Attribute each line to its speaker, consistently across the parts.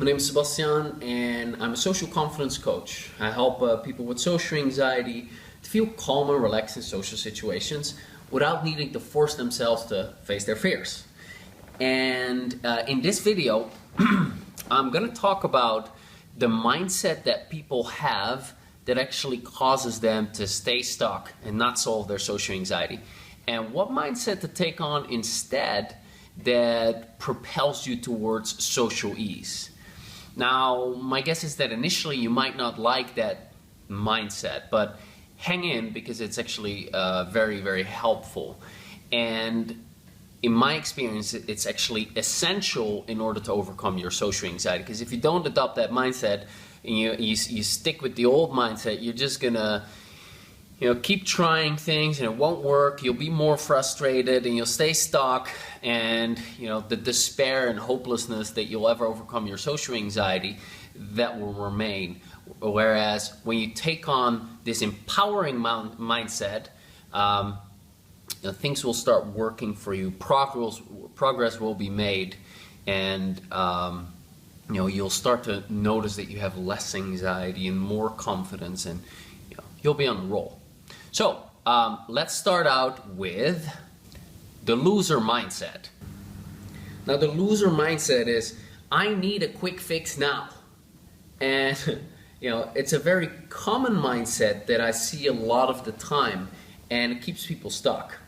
Speaker 1: My name is Sebastian and I'm a social confidence coach. I help people with social anxiety to feel calm and relaxed in social situations without needing to force themselves to face their fears. And in this video, I'm going to talk about the mindset that people have that actually causes them to stay stuck and not solve their social anxiety. And what mindset to take on instead that propels you towards social ease. Now, my guess is that initially you might not like that mindset, but hang in because it's actually very, very helpful. And in my experience, it's actually essential in order to overcome your social anxiety. Because if you don't adopt that mindset and you stick with the old mindset, you're just gonna keep trying things and it won't work. You'll be more frustrated and you'll stay stuck, and the despair and hopelessness that you'll ever overcome your social anxiety, that will remain. Whereas when you take on this empowering mindset, things will start working for you. Progress will be made, and you'll start to notice that you have less anxiety and more confidence, and you'll be on the roll. So let's start out with the loser mindset. Now, the loser mindset is, I need a quick fix now. And it's a very common mindset that I see a lot of the time, and it keeps people stuck.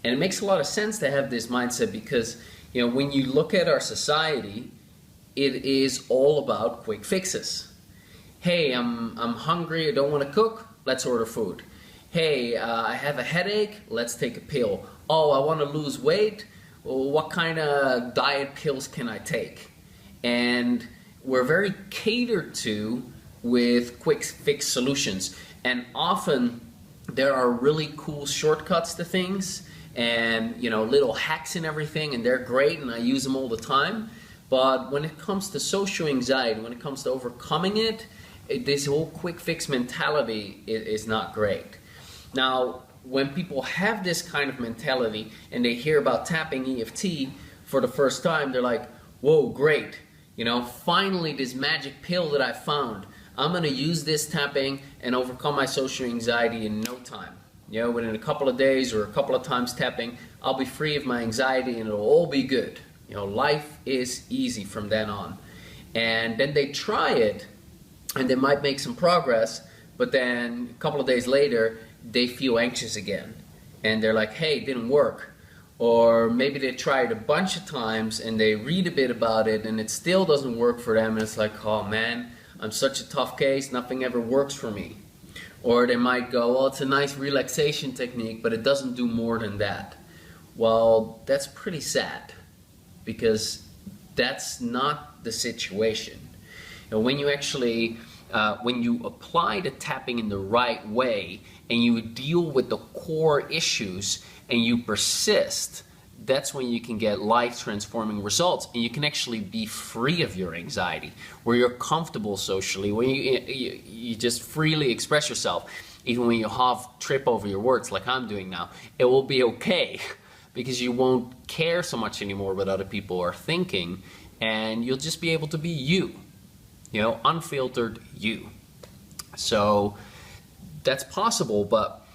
Speaker 1: And it makes a lot of sense to have this mindset because when you look at our society, it is all about quick fixes. Hey, I'm hungry, I don't want to cook, let's order food. Hey, I have a headache, let's take a pill. Oh, I want to lose weight, well, what kind of diet pills can I take? And we're very catered to with quick fix solutions. And often there are really cool shortcuts to things and little hacks and everything, and they're great and I use them all the time. But when it comes to social anxiety, when it comes to overcoming it, this whole quick fix mentality is not great. Now, when people have this kind of mentality and they hear about tapping EFT for the first time, they're like, whoa, great. Finally this magic pill that I found. I'm going to use this tapping and overcome my social anxiety in no time. Within a couple of days or a couple of times tapping, I'll be free of my anxiety and it'll all be good. Life is easy from then on. And then they try it and they might make some progress, but then a couple of days later, they feel anxious again. And they're like, hey, it didn't work. Or maybe they tried a bunch of times and they read a bit about it and it still doesn't work for them. And it's like, oh man, I'm such a tough case, nothing ever works for me. Or they might go, well, it's a nice relaxation technique, but it doesn't do more than that. Well, that's pretty sad because that's not the situation. When you actually, when you apply the tapping in the right way and you deal with the core issues and you persist, that's when you can get life-transforming results and you can actually be free of your anxiety, where you're comfortable socially, when you just freely express yourself. Even when you half trip over your words like I'm doing now, it will be okay because you won't care so much anymore what other people are thinking, and you'll just be able to be you, unfiltered you. So that's possible, but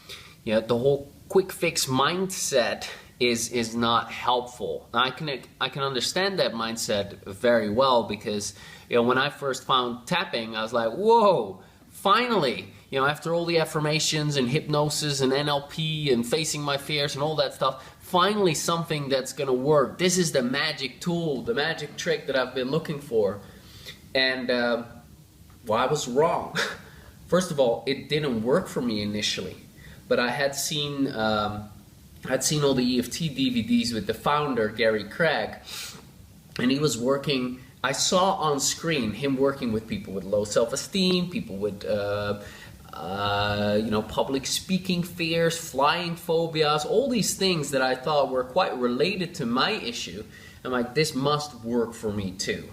Speaker 1: the whole quick fix mindset is not helpful. Now, I can understand that mindset very well because when I first found tapping, I was like, whoa, finally, after all the affirmations and hypnosis and NLP and facing my fears and all that stuff, finally something that's gonna work. This is the magic tool, the magic trick that I've been looking for. And I was wrong. First of all, it didn't work for me initially, but I had seen all the EFT DVDs with the founder, Gary Craig, and he was working, I saw on screen him working with people with low self-esteem, people with public speaking fears, flying phobias, all these things that I thought were quite related to my issue. I'm like, this must work for me too.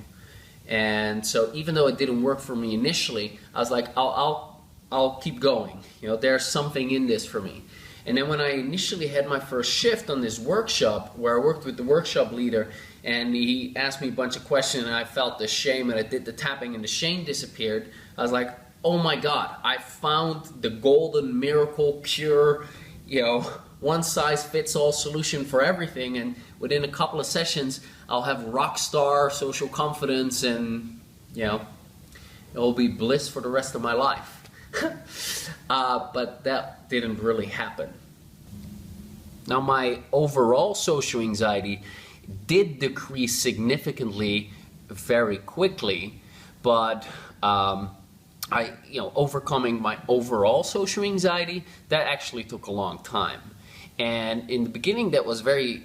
Speaker 1: And so even though it didn't work for me initially, I was like, I'll keep going. There's something in this for me. And then when I initially had my first shift on this workshop, where I worked with the workshop leader, and he asked me a bunch of questions, and I felt the shame, and I did the tapping, and the shame disappeared. I was like, oh my God, I found the golden miracle cure, one-size-fits-all solution for everything, and within a couple of sessions, I'll have rock star social confidence, and, it'll be bliss for the rest of my life. But that didn't really happen. Now, my overall social anxiety did decrease significantly very quickly, but overcoming my overall social anxiety, that actually took a long time. And in the beginning, that was very,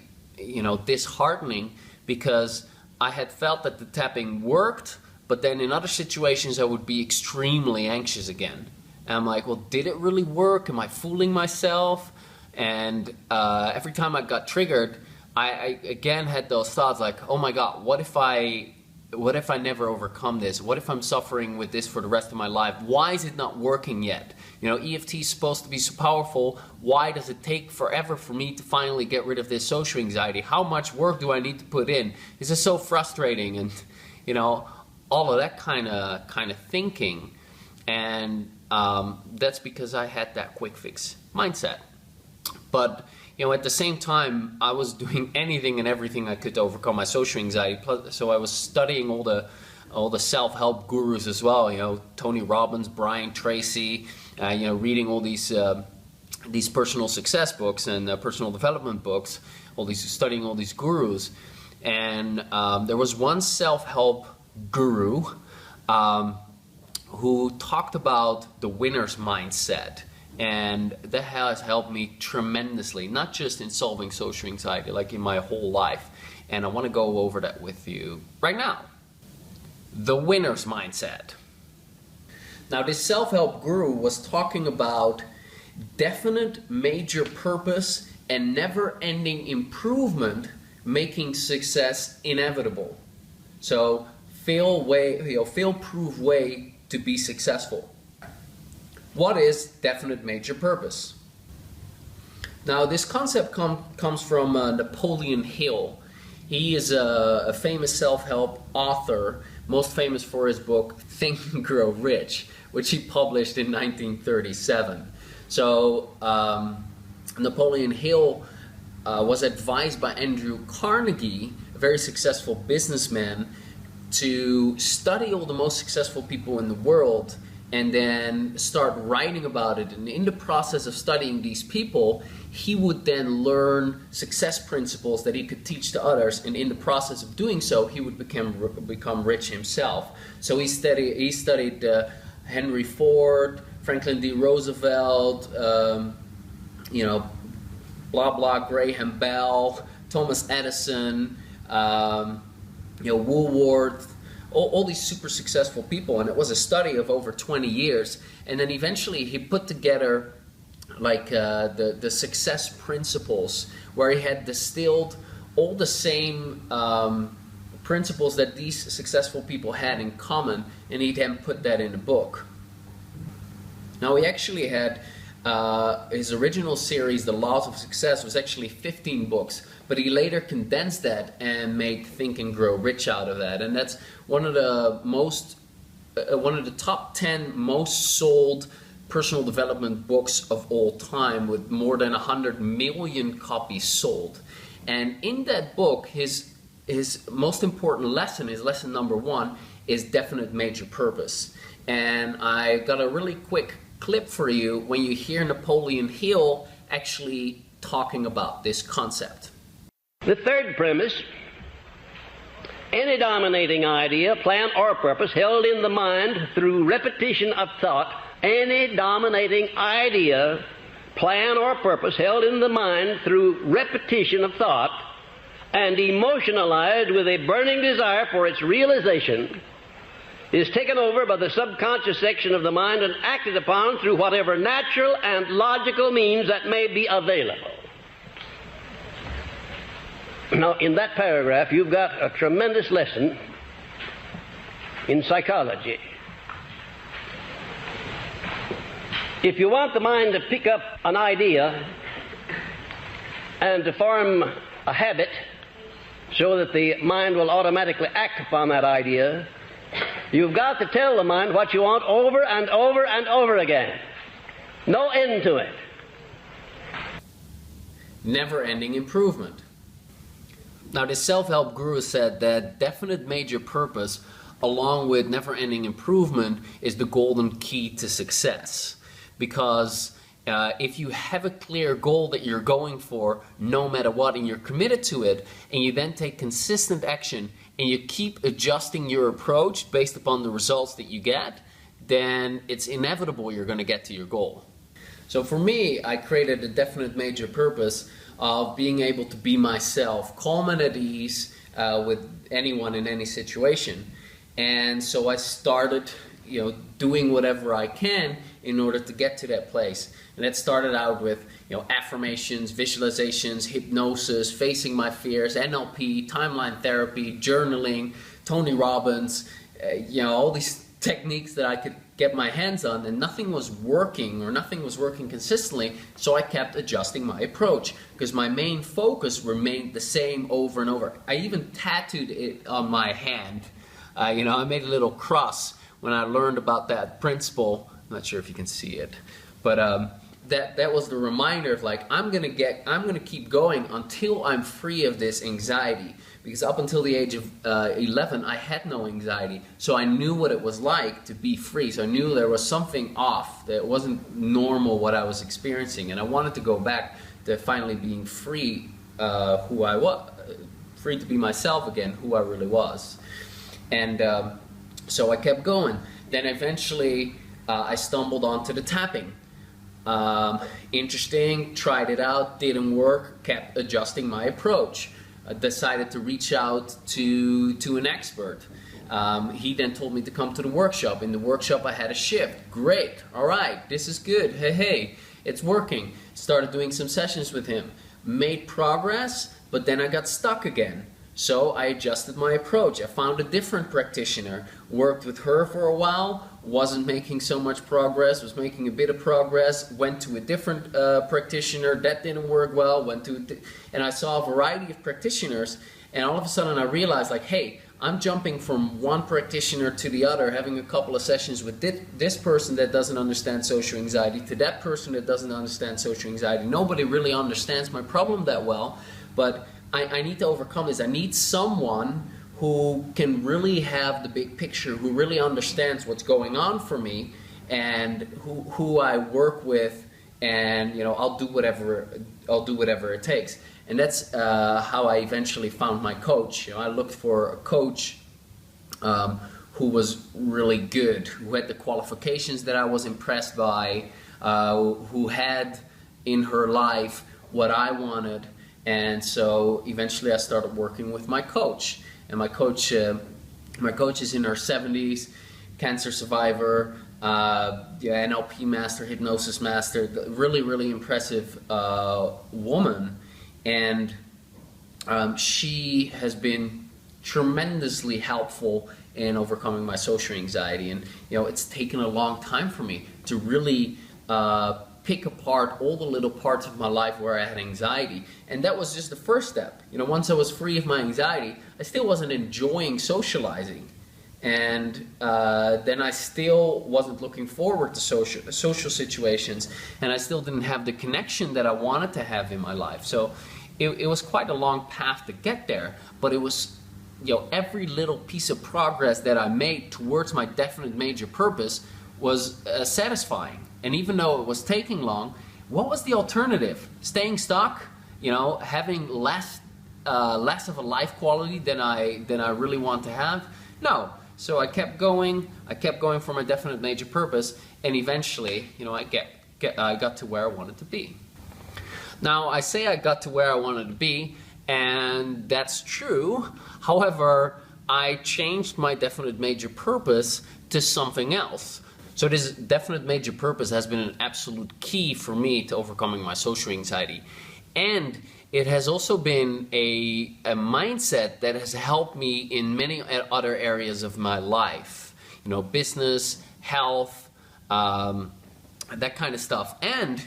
Speaker 1: disheartening, because I had felt that the tapping worked, but then in other situations I would be extremely anxious again. And I'm like, well, did it really work? Am I fooling myself? And every time I got triggered, I again had those thoughts like, oh my God, what if I never overcome this? What if I'm suffering with this for the rest of my life? Why is it not working yet? EFT is supposed to be so powerful. Why does it take forever for me to finally get rid of this social anxiety? How much work do I need to put in? This is so frustrating, and all of that kind of thinking. And that's because I had that quick fix mindset. But at the same time, I was doing anything and everything I could to overcome my social anxiety. So I was studying all the self-help gurus as well. Tony Robbins, Brian Tracy. Reading all these personal success books and personal development books. Studying all these gurus. And there was one self-help guru who talked about the winner's mindset. And that has helped me tremendously, not just in solving social anxiety, like in my whole life. And I want to go over that with you right now. The winner's mindset. Now, this self-help guru was talking about definite major purpose and never-ending improvement making success inevitable. So, fail-proof way to be successful. What is definite major purpose? Now, this concept comes from Napoleon Hill. He is a famous self-help author, most famous for his book Think and Grow Rich, which he published in 1937. So Napoleon Hill was advised by Andrew Carnegie, a very successful businessman, to study all the most successful people in the world and then start writing about it. And in the process of studying these people, he would then learn success principles that he could teach to others, and in the process of doing so, he would become rich himself. So he studied Henry Ford, Franklin D. Roosevelt, blah blah, Graham Bell, Thomas Edison, Woolworth, all these super successful people, and it was a study of over 20 years. And then eventually he put together the success principles, where he had distilled all the same principles that these successful people had in common, and he then put that in a book. Now, he actually had his original series, The Laws of Success, was actually 15 books, but he later condensed that and made Think and Grow Rich out of that. And that's one of the top 10 most sold personal development books of all time, with more than 100 million copies sold. And in that book, his most important lesson, his lesson number 1, is definite major purpose. And I got a really quick clip for you when you hear Napoleon Hill actually talking about this concept.
Speaker 2: The third premise: any dominating idea, plan, or purpose held in the mind through repetition of thought, any dominating idea, plan, or purpose held in the mind through repetition of thought and emotionalized with a burning desire for its realization, is taken over by the subconscious section of the mind and acted upon through whatever natural and logical means that may be available. Now, in that paragraph, you've got a tremendous lesson in psychology. If you want the mind to pick up an idea and to form a habit, so that the mind will automatically act upon that idea. You've got to tell the mind what you want over and over and over again. No end to it.
Speaker 1: Never-ending improvement. Now, this self-help guru said that definite major purpose along with never-ending improvement is the golden key to success. Because if you have a clear goal that you're going for no matter what, and you're committed to it, and you then take consistent action and you keep adjusting your approach based upon the results that you get, then it's inevitable you're going to get to your goal. So for me, I created a definite major purpose of being able to be myself, calm and at ease with anyone in any situation. And so I started, doing whatever I can in order to get to that place. And that started out with, affirmations, visualizations, hypnosis, facing my fears, NLP, timeline therapy, journaling, Tony Robbins, all these techniques that I could get my hands on, and nothing was working, or nothing was working consistently, so I kept adjusting my approach because my main focus remained the same over and over. I even tattooed it on my hand. I made a little cross when I learned about that principle. I'm not sure if you can see it, but that was the reminder of like, I'm gonna keep going until I'm free of this anxiety. Because up until the age of 11, I had no anxiety, so I knew what it was like to be free. So I knew there was something off, that it wasn't normal what I was experiencing, and I wanted to go back to finally being free, who I was, free to be myself again, who I really was. And so I kept going. Then eventually I stumbled onto the tapping. Interesting, tried it out, didn't work, kept adjusting my approach. I decided to reach out to an expert. He then told me to come to the workshop. In the workshop I had a shift. Great, all right, this is good. Hey, it's working. Started doing some sessions with him. Made progress, but then I got stuck again. So I adjusted my approach. I found a different practitioner, worked with her for a while, wasn't making so much progress, was making a bit of progress, went to a different practitioner, that didn't work well, and I saw a variety of practitioners, and all of a sudden I realized like, hey, I'm jumping from one practitioner to the other, having a couple of sessions with this person that doesn't understand social anxiety, to that person that doesn't understand social anxiety. Nobody really understands my problem that well, but I need to overcome this. I need someone who can really have the big picture, who really understands what's going on for me, and who I work with, and I'll do whatever it takes. And that's how I eventually found my coach. I looked for a coach who was really good, who had the qualifications that I was impressed by, who had in her life what I wanted. And so eventually I started working with my coach. And my coach is in her 70s, cancer survivor, NLP master, hypnosis master, really, really impressive woman. And she has been tremendously helpful in overcoming my social anxiety. And it's taken a long time for me to really pick apart all the little parts of my life where I had anxiety. And that was just the first step. Once I was free of my anxiety, I still wasn't enjoying socializing. And then I still wasn't looking forward to social situations, and I still didn't have the connection that I wanted to have in my life. So it was quite a long path to get there, but it was, every little piece of progress that I made towards my definite major purpose was satisfying. And even though it was taking long, what was the alternative? Staying stuck? Having less of a life quality than I really want to have? No. So I kept going for my definite major purpose, and eventually, I got to where I wanted to be. Now, I say I got to where I wanted to be, and that's true. However, I changed my definite major purpose to something else. So this definite major purpose has been an absolute key for me to overcoming my social anxiety. And it has also been a mindset that has helped me in many other areas of my life. Business, health, that kind of stuff. And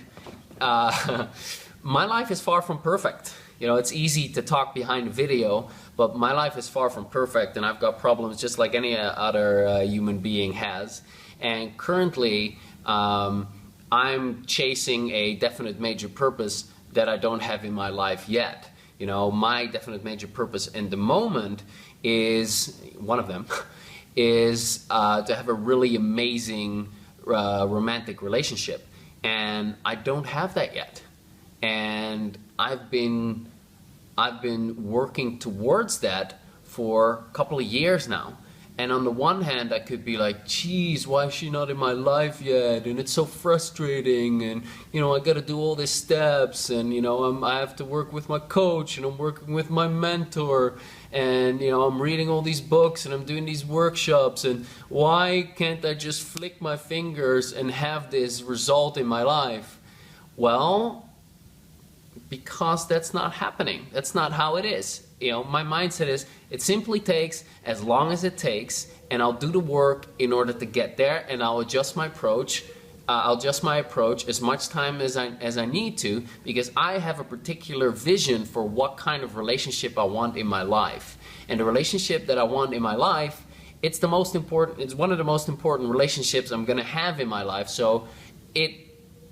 Speaker 1: my life is far from perfect. You know, it's easy to talk behind a video, but my life is far from perfect, and I've got problems just like any other human being has. And currently, I'm chasing a definite major purpose that I don't have in my life yet. You know, my definite major purpose in the moment is, one of them, is to have a really amazing romantic relationship. And I don't have that yet. And I've been working towards that for a couple of years now. And on the one hand, I could be like, geez, why is she not in my life yet? And it's so frustrating. And, you know, I got to do all these steps. And, you know, I have to work with my coach. And I'm working with my mentor. And, you know, I'm reading all these books. And I'm doing these workshops. And why can't I just flick my fingers and have this result in my life? Well, because that's not happening. That's not how it is. You know, my mindset is, it simply takes as long as it takes, and I'll do the work in order to get there, and I'll adjust my approach. As much time as I need to, because I have a particular vision for what kind of relationship I want in my life. And the relationship that I want in my life, it's one of the most important relationships I'm going to have in my life. So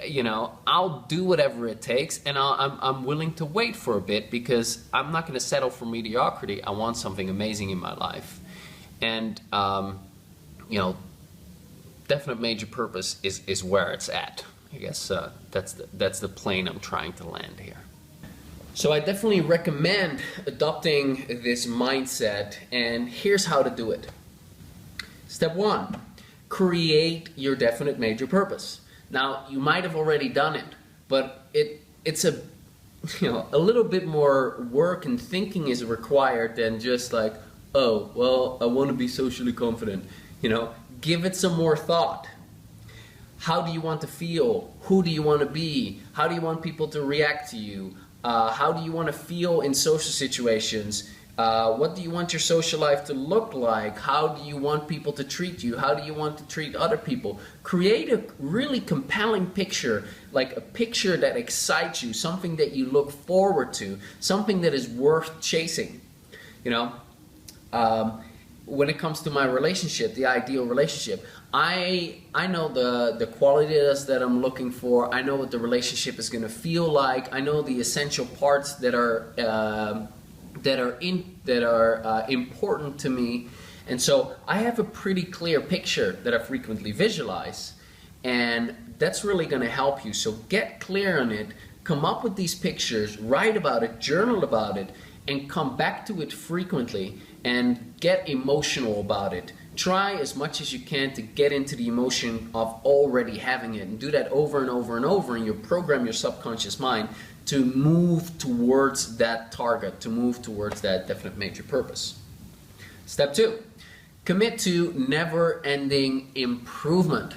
Speaker 1: you know, I'll do whatever it takes, and I'm willing to wait for a bit, because I'm not going to settle for mediocrity. I want something amazing in my life. And, you know, definite major purpose is where it's at. I guess that's the plane I'm trying to land here. So I definitely recommend adopting this mindset, and here's how to do it. Step 1, create your definite major purpose. Now, you might have already done it, but it's a little bit more work and thinking is required than just like, oh, well, I want to be socially confident. You know, give it some more thought. How do you want to feel? Who do you want to be? How do you want people to react to you? How do you want to feel in social situations? What do you want your social life to look like? How do you want people to treat you? How do you want to treat other people? Create a really compelling picture, like a picture that excites you, something that you look forward to, something that is worth chasing. You know, when it comes to my relationship, the ideal relationship, I know the qualities that I'm looking for. I know what the relationship is going to feel like. I know the essential parts that are important to me, and so I have a pretty clear picture that I frequently visualize, and that's really going to help you. So get clear on it, come up with these pictures, write about it, journal about it, and come back to it frequently and get emotional about it. Try as much as you can to get into the emotion of already having it, and do that over and over and over, and you program your subconscious mind to move towards that target, to move towards that definite major purpose. Step 2, commit to never-ending improvement.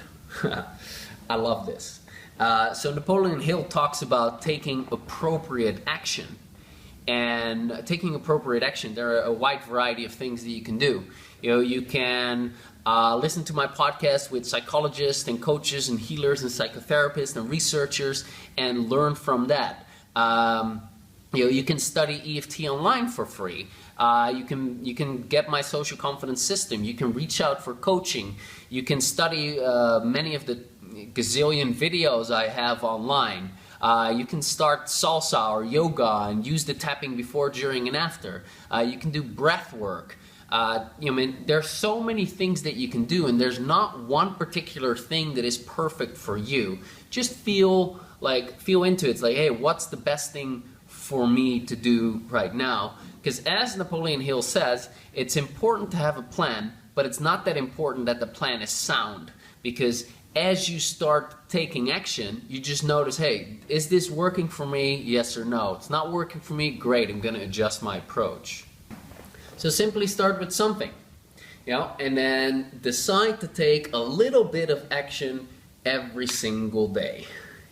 Speaker 1: I love this. So Napoleon Hill talks about taking appropriate action. And taking appropriate action, there are a wide variety of things that you can do. You know, you can listen to my podcast with psychologists and coaches and healers and psychotherapists and researchers and learn from that. You know, you can study EFT online for free. You can get my social confidence system. You can reach out for coaching. You can study many of the gazillion videos I have online. You can start salsa or yoga and use the tapping before, during, and after. You can do breath work. You know, there's so many things that you can do, and there's not one particular thing that is perfect for you. Just feel into it. It's like, hey, what's the best thing for me to do right now? Because as Napoleon Hill says, it's important to have a plan, but it's not that important that the plan is sound. Because as you start taking action, you just notice, hey, is this working for me? Yes or no. It's not working for me? Great, I'm going to adjust my approach. So simply start with something, you know, and then decide to take a little bit of action every single day.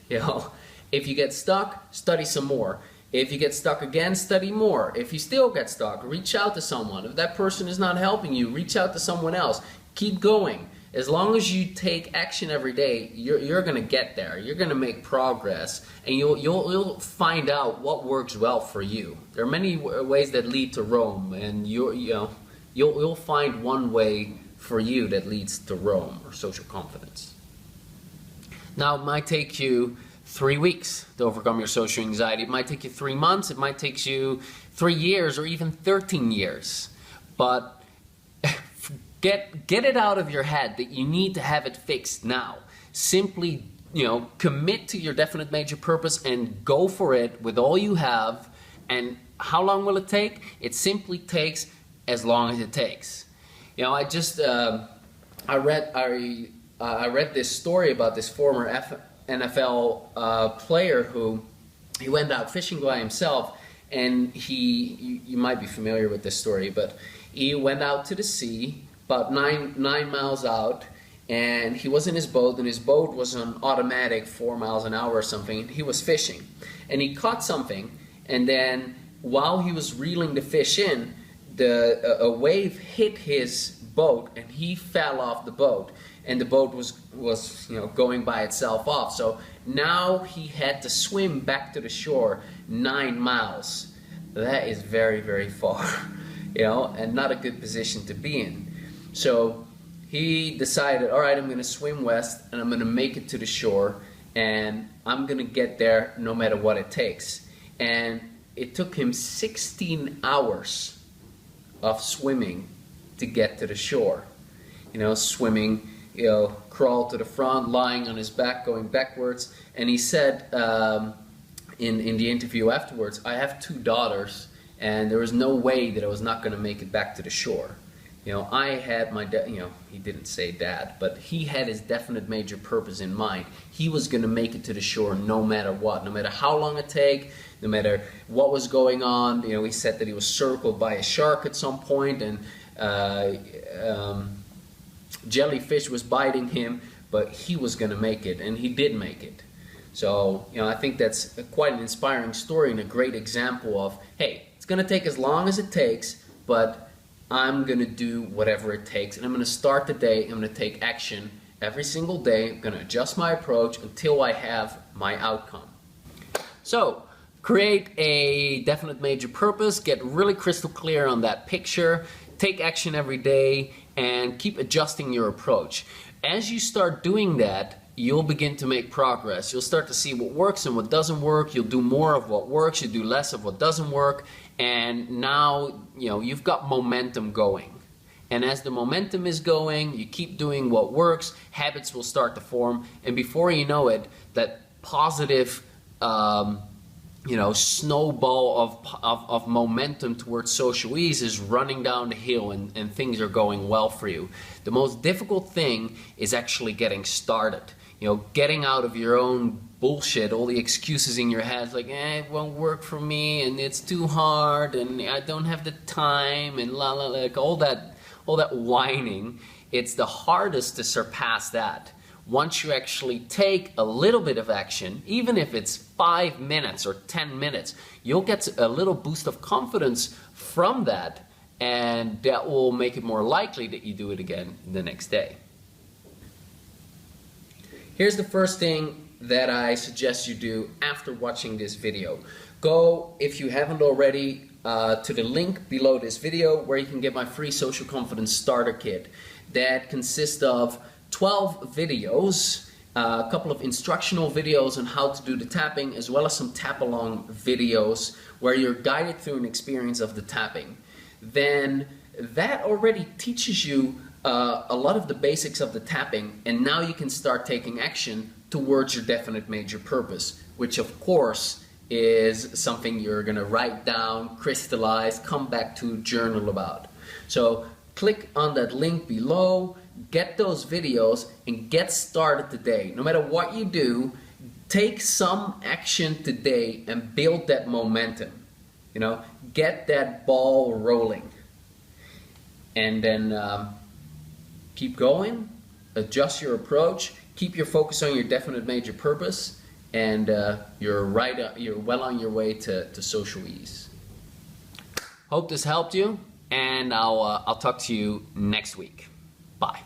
Speaker 1: You know, if you get stuck, study some more. If you get stuck again, study more. If you still get stuck, reach out to someone. If that person is not helping you, reach out to someone else. Keep going. As long as you take action every day, you're going to get there. You're going to make progress, and you'll find out what works well for you. There are many ways that lead to Rome, and you'll find one way for you that leads to Rome, or social confidence. Now, it might take you 3 weeks to overcome your social anxiety. It might take you 3 months. It might take you 3 years, or even 13 years. But get it out of your head that you need to have it fixed now. Simply, commit to your definite major purpose and go for it with all you have. And how long will it take? It simply takes as long as it takes. I read this story about this former NFL player who he went out fishing by himself, and you might be familiar with this story, but he went out to the sea about nine miles out, and he was in his boat, and his boat was on automatic 4 miles an hour or something, and he was fishing. And he caught something, and then while he was reeling the fish in, a wave hit his boat, and he fell off the boat, and the boat was going by itself off. So now he had to swim back to the shore 9 miles. That is very, very far, and not a good position to be in. So he decided, all right, I'm going to swim west, and I'm going to make it to the shore, and I'm going to get there no matter what it takes. And it took him 16 hours of swimming to get to the shore. Swimming, crawl to the front, lying on his back, going backwards. And he said in the interview afterwards, I have 2 daughters, and there was no way that I was not going to make it back to the shore. I had my, he didn't say dad, but he had his definite major purpose in mind. He was going to make it to the shore no matter what, no matter how long it take, no matter what was going on. He said that he was circled by a shark at some point, and jellyfish was biting him, but he was going to make it, and he did make it. So, I think that's quite an inspiring story and a great example of, hey, it's going to take as long as it takes, but I'm going to do whatever it takes, and I'm going to start the day. I'm going to take action every single day. I'm going to adjust my approach until I have my outcome. So, create a definite major purpose, get really crystal clear on that picture, take action every day, and keep adjusting your approach. As you start doing that, you'll begin to make progress. You'll start to see what works and what doesn't work. You'll do more of what works, you do less of what doesn't work, and now you've got momentum going. And as the momentum is going, you keep doing what works, habits will start to form, and before you know it, that positive snowball of momentum towards social ease is running down the hill, and things are going well for you. The most difficult thing is actually getting started. Getting out of your own bullshit, all the excuses in your head, like, it won't work for me, and it's too hard, and I don't have the time, and like all that whining. It's the hardest to surpass that. Once you actually take a little bit of action, even if it's 5 minutes or 10 minutes, you'll get a little boost of confidence from that, and that will make it more likely that you do it again the next day. Here's the first thing that I suggest you do after watching this video. Go, if you haven't already, to the link below this video where you can get my free social confidence starter kit that consists of 12 videos, a couple of instructional videos on how to do the tapping, as well as some tap-along videos where you're guided through an experience of the tapping. Then that already teaches you a lot of the basics of the tapping, and now you can start taking action towards your definite major purpose, which of course is something you're going to write down, crystallize, come back to, journal about. So click on that link below, get those videos, and get started today. No matter what you do, take some action today and build that momentum. Get that ball rolling. And then keep going, adjust your approach, keep your focus on your definite major purpose, and you're well on your way to social ease. Hope this helped you, and I'll talk to you next week. Bye.